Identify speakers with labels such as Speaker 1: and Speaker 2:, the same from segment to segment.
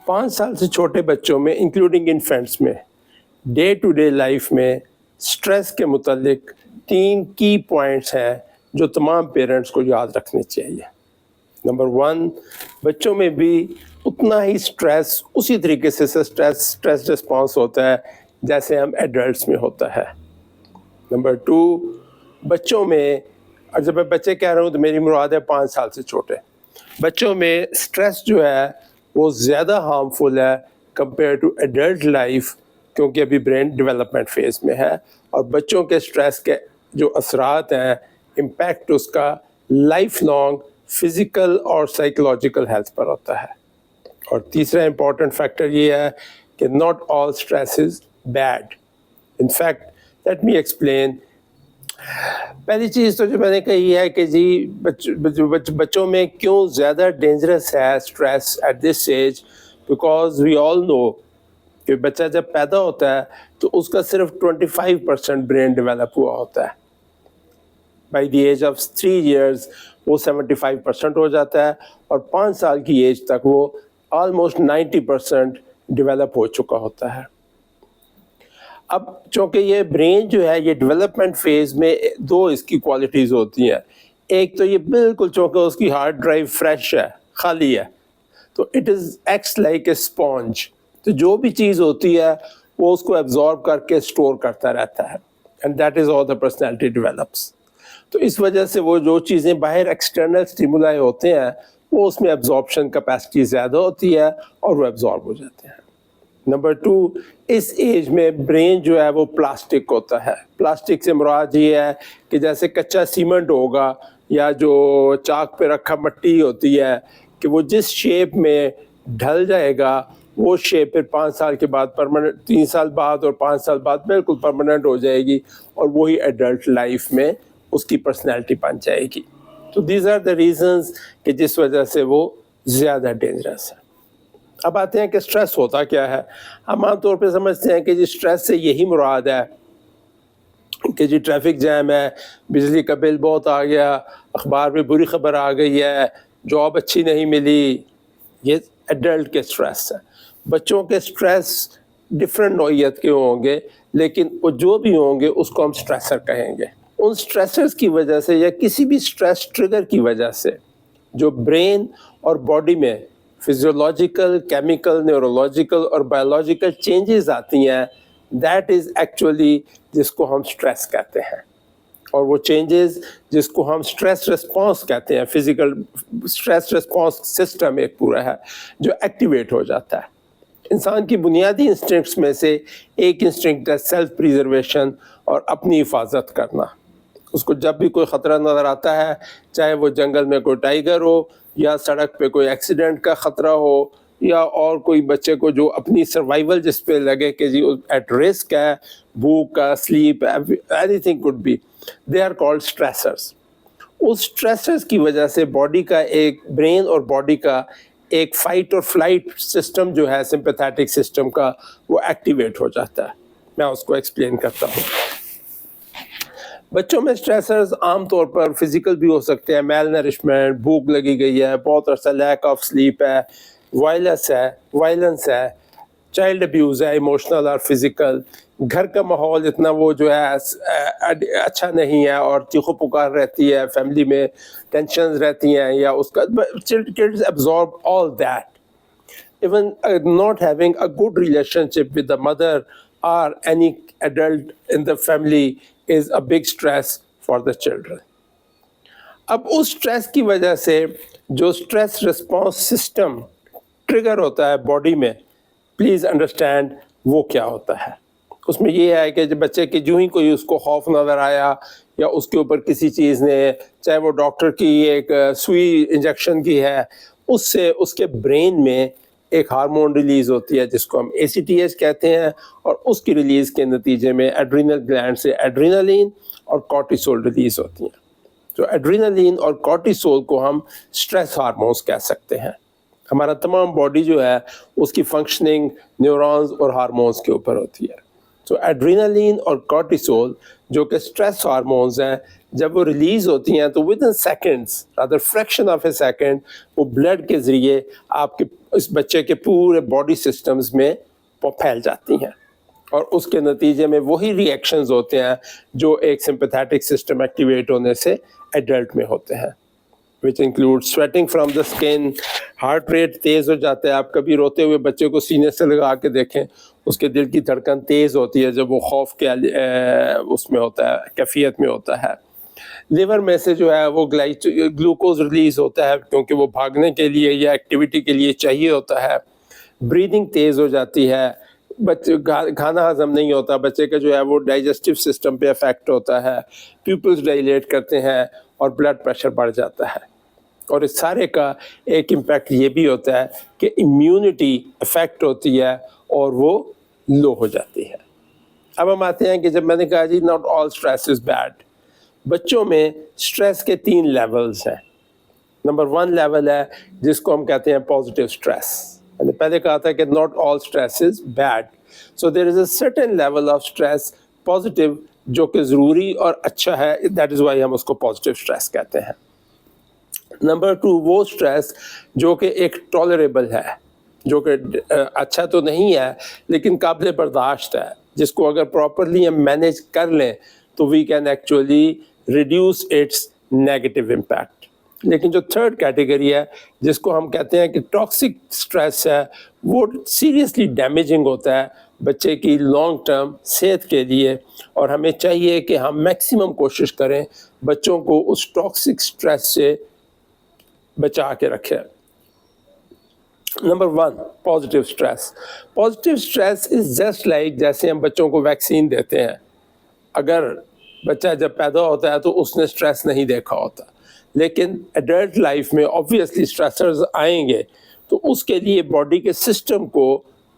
Speaker 1: 5 سال سے چھوٹے بچوں میں انکلوڈنگ انفینٹس میں ڈے ٹو ڈے لائف میں سٹریس کے متعلق 3 کی پوائنٹس ہیں جو تمام پیرنٹس کو یاد رکھنے چاہیے. نمبر 1، بچوں میں بھی اتنا ہی سٹریس اسی طریقے سے سٹریس رسپانس ہوتا ہے جیسے ہم ایڈلٹس میں ہوتا ہے. نمبر 2، بچوں میں، اور جب میں بچے کہہ رہا ہوں تو میری مراد ہے 5 سال سے چھوٹے بچوں میں، سٹریس جو ہے وہ زیادہ ہارمفل ہے کمپیئر ٹو ایڈلٹ لائف، کیونکہ ابھی برین ڈیولپمنٹ فیز میں ہے، اور بچوں کے سٹریس کے جو اثرات ہیں، امپیکٹ اس کا لائف لانگ فزیکل اور سائیکولوجیکل ہیلتھ پر ہوتا ہے. اور تیسرا امپورٹنٹ فیکٹر یہ ہے کہ not all stress is bed. In fact let me explain. پہلی چیز تو جو میں نے کہی ہے کہ جی بچوں میں کیوں زیادہ ڈینجرس ہے stress at this age, because we all know کہ بچہ جب پیدا ہوتا ہے تو اس کا صرف 25% برین ڈیولپ ہوا ہوتا ہے. By the age of 3 years وہ 75% ہو جاتا ہے، اور 5 سال کی ایج تک وہ آلموسٹ 90% ڈیولپ ہو چکا ہوتا ہے. اب چونکہ یہ برین جو ہے یہ ڈیولپمنٹ فیز میں 2 اس کی کوالٹیز ہوتی ہیں. ایک تو یہ بالکل چونکہ اس کی ہارڈ ڈرائیو فریش ہے، خالی ہے، تو it is acts like a sponge. تو جو بھی چیز ہوتی ہے وہ اس کو ایبزارب کر کے اسٹور کرتا رہتا ہے، and that is how the personality develops. تو اس وجہ سے وہ جو چیزیں باہر ایکسٹرنل اسٹیمولائی ہوتے ہیں وہ اس میں ایبزارپشن کیپیسٹی زیادہ ہوتی ہے اور وہ ایبزارب ہو جاتے ہیں. نمبر 2، اس ایج میں برین جو ہے وہ پلاسٹک ہوتا ہے. پلاسٹک سے مراد یہ ہے کہ جیسے کچا سیمنٹ ہوگا یا جو چاک پہ رکھا مٹی ہوتی ہے کہ وہ جس شیپ میں ڈھل جائے گا وہ شیپ پھر 5 سال کے بعد پرماننٹ، 3 سال بعد اور 5 سال بعد بالکل پرماننٹ ہو جائے گی، اور وہی ایڈلٹ لائف میں اس کی پرسنالٹی بن جائے گی. تو دیز آر دا ریزنز کہ جس وجہ سے وہ زیادہ ڈینجرس ہے. اب آتے ہیں کہ سٹریس ہوتا کیا ہے. ہم عام طور پہ سمجھتے ہیں کہ جی سٹریس سے یہی مراد ہے کہ جی ٹریفک جیم ہے، بجلی کا بل بہت آ گیا، اخبار میں بری خبر آ گئی ہے، جاب اچھی نہیں ملی. یہ ایڈلٹ کے سٹریس ہے. بچوں کے سٹریس ڈفرینٹ نوعیت کے ہوں گے، لیکن وہ جو بھی ہوں گے اس کو ہم سٹریسر کہیں گے. ان سٹریسرز کی وجہ سے یا کسی بھی سٹریس ٹریگر کی وجہ سے جو برین اور باڈی میں فزیولوجیکل، کیمیکل، نیورولوجیکل اور بایولوجیکل چینجز آتی ہیں، دیٹ از ایکچولی جس کو ہم سٹریس کہتے ہیں. اور وہ چینجز جس کو ہم سٹریس رسپانس کہتے ہیں، فزیکل سٹریس رسپانس سسٹم ایک پورا ہے جو ایکٹیویٹ ہو جاتا ہے. انسان کی بنیادی انسٹنکٹس میں سے ایک انسٹنکٹ ہے سیلف پریزرویشن اور اپنی حفاظت کرنا. اس کو جب بھی کوئی خطرہ نظر آتا ہے، چاہے وہ جنگل میں کوئی ٹائیگر ہو یا سڑک پہ کوئی ایکسیڈنٹ کا خطرہ ہو یا اور کوئی بچے کو جو اپنی سروائیول جس پہ لگے کہ جی ایٹ رسک ہے، بھوک کا، sleep, anything could be, they are called stressors. اس اسٹریسرس کی وجہ سے باڈی کا ایک، برین اور باڈی کا ایک فائٹ اور فلائٹ سسٹم جو ہے سمپیتھیٹک سسٹم کا، وہ ایکٹیویٹ ہو جاتا ہے. میں اس کو ایکسپلین کرتا ہوں. بچوں میں سٹریسرز عام طور پر فزیکل بھی ہو سکتے ہیں، میل نرشمنٹ، بھوک لگی گئی ہے، بہت عرصہ لیک آف سلیپ ہے، وائلنس ہے، چائلڈ ابیوز ہے، ایموشنل اور فزیکل، گھر کا ماحول اتنا وہ جو ہے اچھا نہیں ہے اور چیخو پکار رہتی ہے، فیملی میں ٹینشنز رہتی ہیں، یا اس کا kids absorb all that. Even not having a good relationship with the mother or any adult in the family is a big stress for the children. اب اس سٹریس کی وجہ سے جو سٹریس رسپانس سسٹم ٹریگر ہوتا ہے body میں، please understand وہ کیا ہوتا ہے. اس میں یہ ہے کہ جب بچے کی جو ہی کوئی اس کو خوف نظر آیا یا اس کے اوپر کسی چیز نے، چاہے وہ ڈاکٹر کی ایک سوئی انجیکشن کی ہے، اس سے اس کے برین میں ایک ہارمون ریلیز ہوتی ہے جس کو ہم ACTH کہتے ہیں، اور اس کی ریلیز کے نتیجے میں ایڈرینل گلینڈ سے ایڈرینلین اور کورٹیسول ریلیز ہوتی ہیں. تو ایڈرینلین اور کورٹیسول کو ہم سٹریس ہارمونز کہہ سکتے ہیں. ہمارا تمام باڈی جو ہے اس کی فنکشننگ نیورونز اور ہارمونز کے اوپر ہوتی ہے. تو ایڈرینلین اور کورٹیسول جو کہ سٹریس ہارمونز ہیں، جب وہ ریلیز ہوتی ہیں تو with in seconds rather fraction of a second وہ بلڈ کے ذریعے آپ کے اس بچے کے پورے باڈی سسٹمز میں پھیل جاتی ہیں، اور اس کے نتیجے میں وہی ری ایکشنز ہوتے ہیں جو ایک سمپیتھیٹک سسٹم ایکٹیویٹ ہونے سے ایڈلٹ میں ہوتے ہیں، which includes sweating from the skin، heart rate تیز ہو جاتا ہے. آپ کبھی روتے ہوئے بچے کو سینے سے لگا کے دیکھیں، اس کے دل کی دھڑکن تیز ہوتی ہے جب وہ خوف کے اس میں ہوتا ہے، کیفیت میں ہوتا ہے. لیور میں سے جو ہے وہ گلوکوز ریلیز ہوتا ہے کیونکہ وہ بھاگنے کے لیے یا ایکٹیویٹی کے لیے چاہیے ہوتا ہے. بریدنگ تیز ہو جاتی ہے، بچے کھانا ہضم نہیں ہوتا، بچے کا جو ہے وہ ڈائجسٹو سسٹم پہ افیکٹ ہوتا ہے، پیپلز ڈائلیٹ کرتے ہیں اور بلڈ پریشر بڑھ جاتا ہے. اور اس سارے کا ایک امپیکٹ یہ بھی ہوتا ہے کہ امیونٹی افیکٹ ہوتی ہے اور وہ لو ہو جاتی ہے. اب ہم آتے ہیں کہ جب میں نے کہا جی not all stress is bad, بچوں میں اسٹریس کے 3 لیولز ہیں. نمبر 1 لیول ہے جس کو ہم کہتے ہیں پازیٹیو اسٹریس. میں نے پہلے کہا تھا کہ not all stress is bed, so there is a certain level of stress positive جو کہ ضروری اور اچھا ہے، دیٹ از وائی ہم اس کو پازیٹیو اسٹریس کہتے ہیں. نمبر 2 وہ اسٹریس جو کہ ایک ٹالریبل ہے، جو کہ اچھا تو نہیں ہے لیکن قابل برداشت ہے، جس کو اگر پراپرلی ہم مینیج کر لیں تو we can actually reduce its negative impact. لیکن جو 3rd کیٹیگری ہے جس کو ہم کہتے ہیں کہ ٹاکسک اسٹریس ہے، وہ سیریسلی ڈیمیجنگ ہوتا ہے بچے کی لانگ ٹرم صحت کے لیے، اور ہمیں چاہیے کہ ہم میکسیمم کوشش کریں بچوں کو اس ٹاکسک اسٹریس سے بچا کے رکھے. Number 1 positive stress. Positive stress is just like جیسے ہم بچوں کو ویکسین دیتے ہیں. اگر بچہ جب پیدا ہوتا ہے تو اس نے اسٹریس نہیں دیکھا ہوتا، لیکن ایڈلٹ لائف میں آبویسلی اسٹریسرز آئیں گے تو اس کے لیے باڈی کے سسٹم کو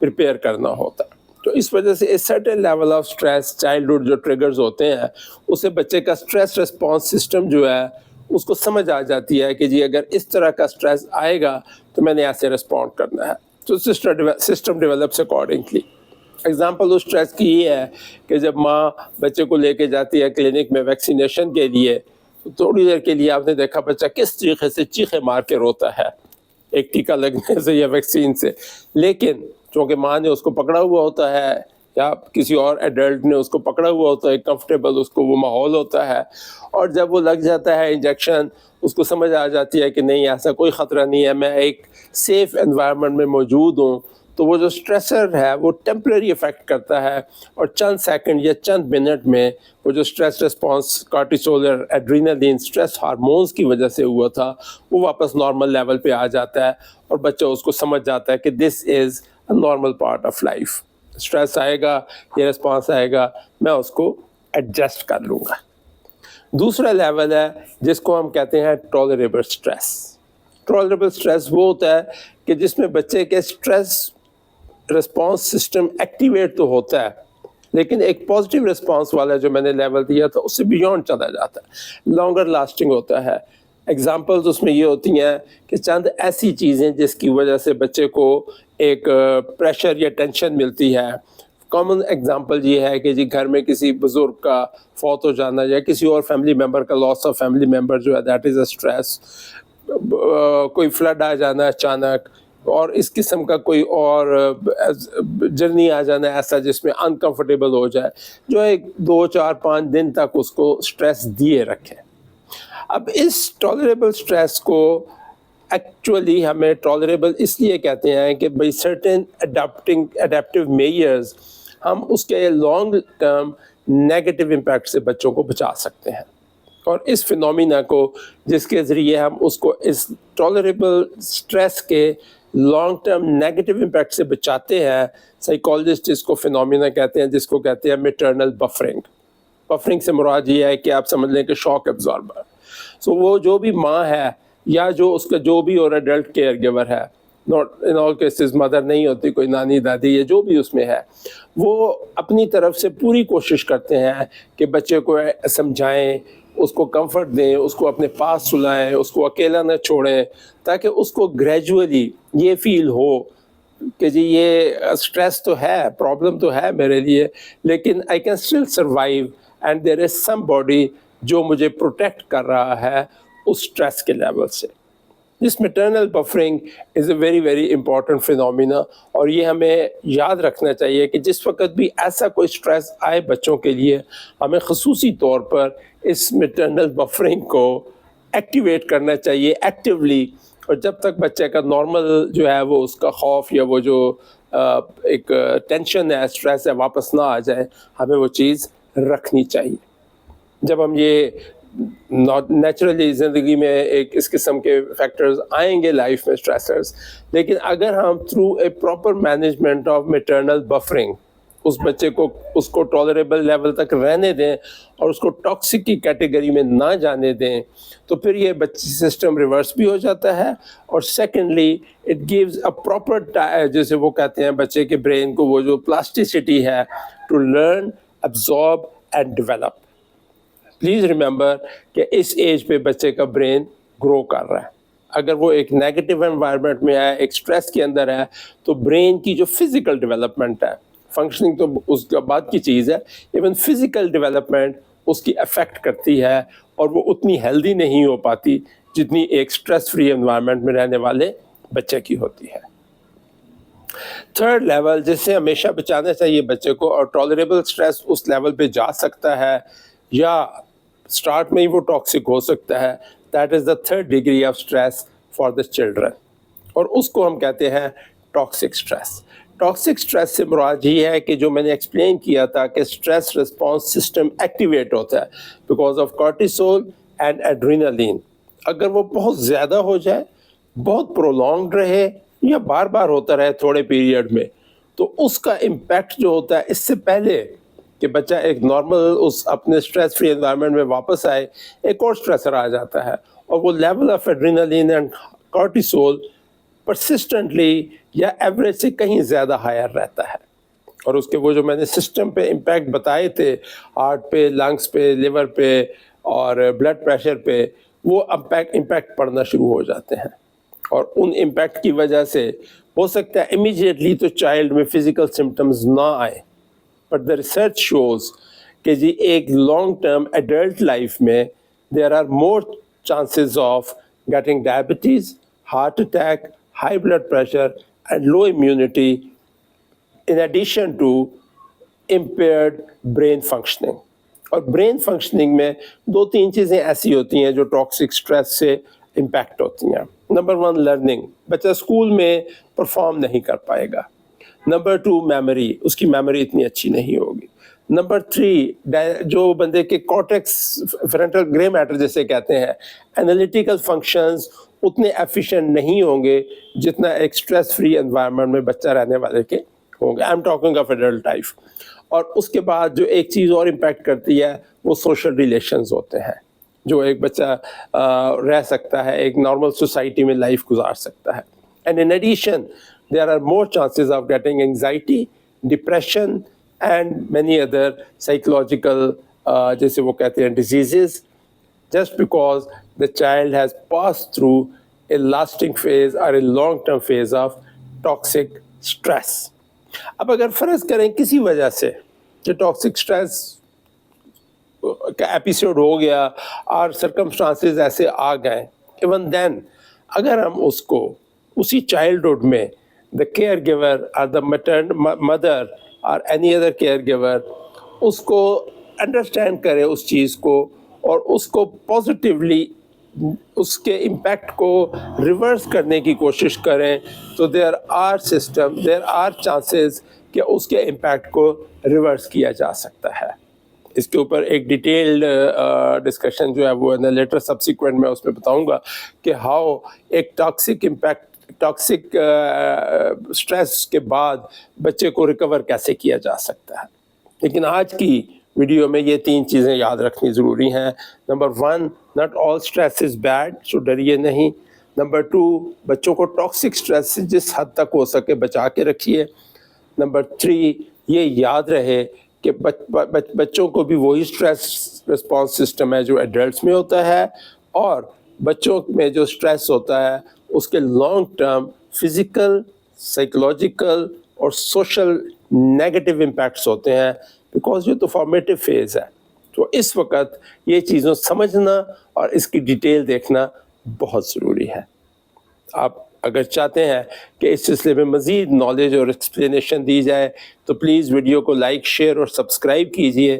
Speaker 1: پریپیئر کرنا ہوتا. تو اس وجہ سے ایک certain level of stress childhood جو ٹریگرز ہوتے ہیں اسے بچے کا اسٹریس رسپانس سسٹم جو ہے اس کو سمجھ آ جاتی ہے کہ جی اگر اس طرح کا اسٹریس آئے گا تو میں نے ایسے رسپونڈ کرنا ہے. تو سسٹم ڈیولپس اکارڈنگلی. ایگزامپل اس اسٹریس کی یہ ہے کہ جب ماں بچے کو لے کے جاتی ہے کلینک میں ویکسینیشن کے لیے، تو تھوڑی دیر کے لیے آپ نے دیکھا بچہ کس طریقے سے چیخے مار کے روتا ہے ایک ٹیکہ لگنے سے یا ویکسین سے، لیکن چونکہ ماں نے اس کو پکڑا ہوا ہوتا ہے یا کسی اور ایڈلٹ نے اس کو پکڑا ہوا ہوتا ہے، کمفرٹیبل اس کو وہ ماحول ہوتا ہے، اور جب وہ لگ جاتا ہے انجیکشن اس کو سمجھ آ جاتی ہے کہ نہیں ایسا کوئی خطرہ نہیں ہے، میں ایک سیف انوائرمنٹ میں موجود ہوں، تو وہ جو اسٹریسر ہے وہ ٹیمپرری افیکٹ کرتا ہے، اور چند سیکنڈ یا چند منٹ میں وہ جو stress response کارٹیسولر adrenaline stress hormones کی وجہ سے ہوا تھا وہ واپس نارمل لیول پہ آ جاتا ہے، اور بچہ اس کو سمجھ جاتا ہے کہ this is a normal part of life. Stress آئے گا، یہ رسپانس آئے گا، میں اس کو ایڈجسٹ کر لوں گا. دوسرا لیول ہے جس کو ہم کہتے ہیں ٹالریبل اسٹریس. ٹالریبل اسٹریس وہ ہوتا ہے کہ جس میں بچے کے اسٹریس رسپانس سسٹم ایکٹیویٹ تو ہوتا ہے لیکن ایک پازیٹیو رسپانس والا جو میں نے لیول دیا تھا اس سے بیونڈ چلا جاتا ہے، لانگر لاسٹنگ ہوتا ہے. ایگزامپلز اس میں یہ ہوتی ہیں کہ چند ایسی چیزیں جس کی وجہ سے بچے کو ایک پریشر یا ٹینشن ملتی ہے. کامن ایگزامپل یہ ہے کہ جی گھر میں کسی بزرگ کا فوت ہو جانا یا کسی اور فیملی ممبر کا لاس آف فیملی ممبر جو ہے دیٹ از اے اسٹریس. کوئی فلڈ آ جانا اچانک، اور اس قسم کا کوئی اور جرنی آ جانا ایسا جس میں انکمفرٹیبل ہو جائے، جو ایک 2 4 5 دن تک اس کو اسٹریس دیے رکھے. اب اس ٹالریبل اسٹریس کو ایکچولی ہمیں ٹالریبل اس لیے کہتے ہیں کہ بھائی سرٹن اڈیپٹیو میئرز ہم اس کے لانگ ٹرم نیگیٹو امپیکٹ سے بچوں کو بچا سکتے ہیں. اور اس فینومینا کو جس کے ذریعے ہم اس کو اس ٹالریبل اسٹریس کے لانگ ٹرم نیگیٹو امپیکٹ سے بچاتے ہیں، سائیکالوجسٹ اس کو فینومینا کہتے ہیں جس کو کہتے ہیں میٹرنل بفرنگ. بفرنگ سے مراد یہ ہے کہ آپ سمجھ لیں کہ شاک ایبزاربر. سو وہ جو بھی ماں ہے یا جو اس کا جو بھی اور ایڈلٹ کیئر گیور ہے، not in all cases mother نہیں ہوتی، کوئی نانی دادی یا جو بھی اس میں ہے، وہ اپنی طرف سے پوری کوشش کرتے ہیں کہ بچے کو سمجھائیں، اس کو کمفرٹ دیں، اس کو اپنے پاس سلائیں، اس کو اکیلا نہ چھوڑیں، تاکہ اس کو گریجولی یہ فیل ہو کہ جی یہ اسٹریس تو ہے، پرابلم تو ہے میرے لیے، لیکن I can still survive and there is some body جو مجھے پروٹیکٹ کر رہا ہے اس اسٹریس کے لیول سے. This maternal buffering is a very very important phenomena, اور یہ ہمیں یاد رکھنا چاہیے کہ جس وقت بھی ایسا کوئی اسٹریس آئے بچوں کے لیے, ہمیں خصوصی طور پر اس میٹرنل بفرنگ کو ایکٹیویٹ کرنا چاہیے ایکٹیولی, اور جب تک بچے کا نارمل جو ہے وہ اس کا خوف یا وہ جو ایک ٹینشن ہے, اسٹریس ہے, واپس نہ آ جائے, ہمیں وہ چیز رکھنی چاہیے. جب ہم یہ نیچرلی زندگی میں ایک اس قسم کے فیکٹرز آئیں گے لائف میں, اسٹریسرز, لیکن اگر ہم through a proper management of maternal buffering اس بچے کو اس کو ٹالریبل لیول تک رہنے دیں اور اس کو ٹاکسک کی کیٹیگری میں نہ جانے دیں, تو پھر یہ بچی سسٹم ریورس بھی ہو جاتا ہے. اور secondly it gives a proper, جیسے وہ کہتے ہیں بچے کے برین کو وہ جو پلاسٹیسٹی ہے to learn, absorb and develop. Please remember کہ اس ایج پہ بچے کا برین گرو کر رہا ہے. اگر وہ ایک نیگیٹو انوائرمنٹ میں ہے, ایک اسٹریس کے اندر ہے, تو برین کی جو فزیکل ڈیولپمنٹ ہے, فنکشننگ تو اس کے بعد کی چیز ہے, ایون فزیکل ڈیولپمنٹ اس کی افیکٹ کرتی ہے, اور وہ اتنی ہیلدی نہیں ہو پاتی جتنی ایک اسٹریس فری انوائرمنٹ میں رہنے والے بچے کی ہوتی ہے. تھرڈ لیول جس سے ہمیشہ بچانا چاہیے بچے کو, اور ٹالریبل اسٹریس اس لیول پہ جا سکتا ہے یا اسٹارٹ میں ہی وہ ٹاکسک ہو سکتا ہے, that is the third degree of stress for the children, اور اس کو ہم کہتے ہیں ٹاکسک اسٹریس. ٹاکسک اسٹریس سے مراد یہ ہے کہ جو میں نے ایکسپلین کیا تھا کہ اسٹریس رسپانس سسٹم ایکٹیویٹ ہوتا ہے بیکاز آف کارٹیسول اینڈ ایڈرینالین. اگر وہ بہت زیادہ ہو جائے, بہت پرولونگڈ رہے, یا بار بار ہوتا رہے تھوڑے پیریڈ میں, تو اس کا امپیکٹ جو ہوتا ہے اس سے پہلے کہ بچہ ایک نارمل اس اپنے اسٹریس فری انوائرمنٹ میں واپس آئے, ایک اور اسٹریسر آ جاتا ہے, اور وہ لیول آف ایڈرینالین اینڈ کارٹیسول پرسسٹنٹلی یا ایوریج سے کہیں زیادہ ہائر رہتا ہے. اور اس کے وہ جو میں نے سسٹم پہ امپیکٹ بتائے تھے, ہارٹ پہ, لنگس پہ, لیور پہ اور بلڈ پریشر پہ, وہ امپیکٹ پڑنا شروع ہو جاتے ہیں. اور ان امپیکٹ کی وجہ سے ہو سکتا ہے امیجیٹلی تو چائلڈ میں فزیکل سمٹمز نہ آئیں, بٹ دا ریسرچ شوز کہ جی ایک لانگ ٹرم ایڈلٹ لائف میں there are more chances of getting diabetes, heart attack, high blood pressure and low immunity, in addition to impaired brain functioning. اور brain functioning میں 2-3 چیزیں ایسی ہوتی ہیں جو ٹاکسک اسٹریس سے امپیکٹ ہوتی ہیں. نمبر 1 لرننگ, بچہ اسکول میں پرفارم نہیں کر پائے گا. نمبر 2 میموری, اس کی میموری اتنی اچھی نہیں ہوگی. نمبر 3 جو بندے کے کارٹیکس فرنٹل گرے میٹر جیسے کہتے ہیں, انالیٹیکل فنکشنز اتنے ایفیشینٹ نہیں ہوں گے جتنا ایک اسٹریس فری انوائرمنٹ میں بچہ رہنے والے کے ہوں گے. I am talking of adult life. اور اس کے بعد جو ایک چیز اور امپیکٹ کرتی ہے وہ سوشل ریلیشنز ہوتے ہیں, جو ایک بچہ رہ سکتا ہے, ایک نارمل سوسائٹی میں لائف گزار سکتا ہے. And in addition there are more chances of getting anxiety, depression and many other psychological جیسے وہ کہتے ہیں diseases, just because the child has passed through a lasting phase or a long-term phase of toxic stress. اب اگر فرض کریں کسی وجہ سے کہ ٹاکسک اسٹریس کا ایپیسوڈ ہو گیا اور سرکمسٹانسز ایسے آ گئے, ایون دین اگر ہم اس کو اسی چائلڈہڈ میں دا کیئر گیور اور دا مدر اور اینی ادر کیئر گیور اس کو انڈرسٹینڈ کرے اس چیز کو اور اس کو پازیٹیولی اس کے امپیکٹ کو ریورس کرنے کی کوشش کریں, تو دیر آر چانسز کہ اس کے امپیکٹ کو ریورس کیا جا سکتا ہے. اس کے اوپر ایک ڈیٹیلڈ ڈسکشن جو ہے وہ لیٹر سبسیکوینٹ میں اس میں بتاؤں گا کہ ہاؤ ایک ٹاکسک اسٹریس کے بعد بچے کو ریکور کیسے کیا جا سکتا ہے. لیکن آج کی ویڈیو میں یہ 3 چیزیں یاد رکھنی ضروری ہیں. Number 1 not all stress is bad, سو ڈریے نہیں. نمبر 2 بچوں کو ٹاکسک اسٹریس سے جس حد تک ہو سکے بچا کے رکھیے. نمبر 3 یہ یاد رہے کہ بچوں کو بھی وہی اسٹریس رسپانس سسٹم ہے جو ایڈلٹس میں ہوتا ہے, اور بچوں میں جو اسٹریس ہوتا ہے اس کے لانگ ٹرم فزیکل, سائیکولوجیکل اور سوشل نیگیٹو امپیکٹس ہوتے ہیں, بیکاز یہ تو فارمیٹیو فیز ہے. تو اس وقت یہ چیزوں سمجھنا اور اس کی ڈیٹیل دیکھنا بہت ضروری ہے. آپ اگر چاہتے ہیں کہ اس سلسلے میں مزید نالج اور ایکسپلینیشن دی جائے تو پلیز ویڈیو کو لائک، شیئر اور سبسکرائب کیجئے